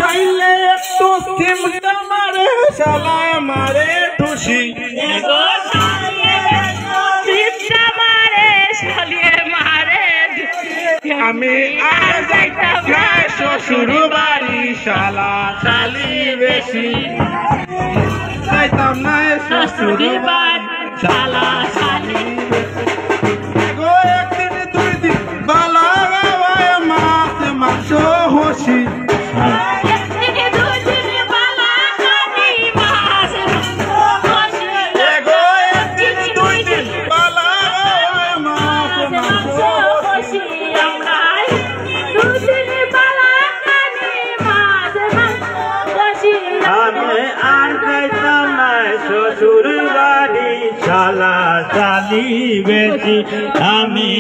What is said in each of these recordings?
চাইলে একটু সিমটা মারে শালায় মারে ঠুসি আমি আর যাইতাম না শ্বশুর বাড়ি শালা শালি বেশি যাইতাম না শ্বশুর বাড়ি শালা শালি গো একদিন দুই দিন বালা গাওয়ায় মাছ মাংস হসি শ্বশুর বাড়ি শালা শালি বেশি আমি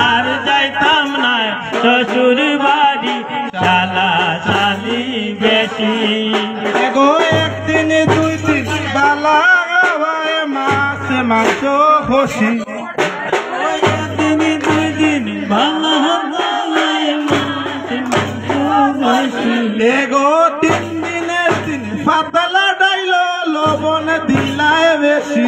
আর যাইতাম না শ্বশুর বাড়ি শালা শালি বেশি গো একদিন দুই দিন বালা গাওয়ায় মাছ মাংস হসি একদিন দুই দিন বালা গাওয়ায় মাছ মাংস হসি গো তিন দিনের দিন পাতলা ডাইল লবণ দিলায় বেশি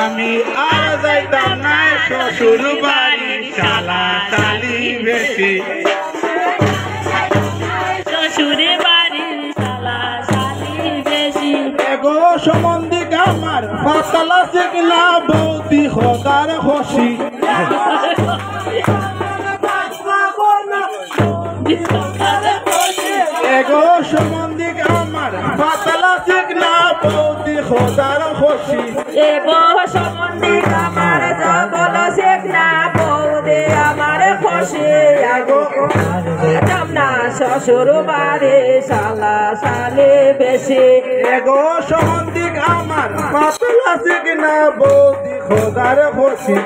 আমি আর যাইতাম না শ্বশুর বাড়ি শালা শালি বেশি শ্বশুর বাড়ি শালা শালি বেশি এগো সম্বন্ধে আমার পাতলা চিকনা বৌদি হদার হসি এগো সম্বন্ধে আমার পাতলা চিকনা বৌদি হদার হসি এগো সম্বন্ধে আমার পাতলা চিকনা বৌদি আমার হসি এগো যাইতাম না শ্বশুর বাড়ি শালা শালি বেশি এগো সম্বন্ধে আমার পাতলা চিকনা বৌদি হদার হসি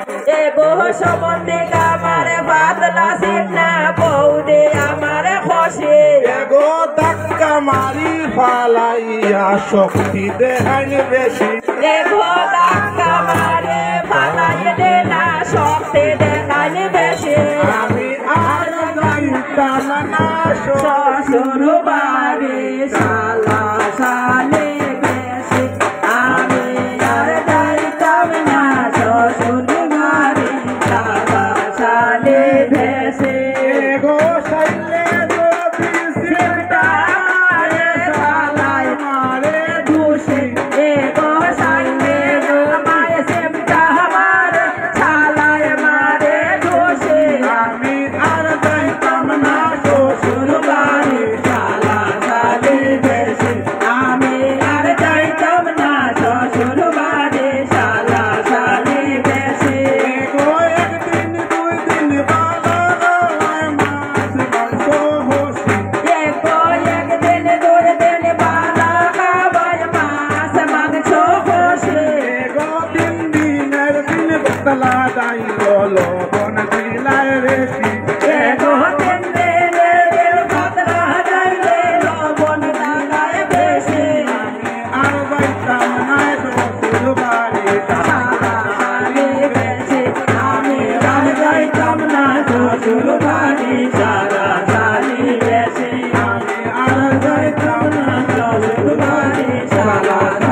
এগো সম্বন্ধে আমার পাতলা চিকনা বৌদি আমার হসি এগো ধাক্কা মারি ফালাইয়া শক্তি দেহাইন বেশি এগো ধাক্কা মারে ফালাই দেনা শক্তি দেখাইন বেশি আমি আর যাইতাম না শ্বশুর বাড়ি শালা শালি বেশি আমি আর যাইতাম না শ্বশুর বাড়ি শালা শালি বেশি এগো সাইলে যদি সিমটা মারে শালায় মারে ঠুসি এগো সাইলে মারে সিমটা মারে শালায় মারে ঠুসি আমি আর যাইতাম না শ্বশুর বাড়ি শালা শালি বেশি আমি আর যাইতাম না শ্বশুর বাড়ি শালা শালি বেশি এগো একদিন দুই দিন বালা গাওয়ায় মাছ মাংস হসি এগো একদিন দুই দিন বালা খাবার মাছ মাংস হসি এগো তিন দিনের দিন বদলা যাইল লবণ দিলায় বেশি এগো তিন দিনের দিন পাতলা যাইলে লবণ লাগায় বেশি আর যাইতাম না শ্বশুর বাড়ি শালা শালি বেশি আমি আর যাইতাম না শ্বশুর বাড়ি শালা শালি বেশি আমি আর যাইতাম না শ্বশুর বাড়ি শালা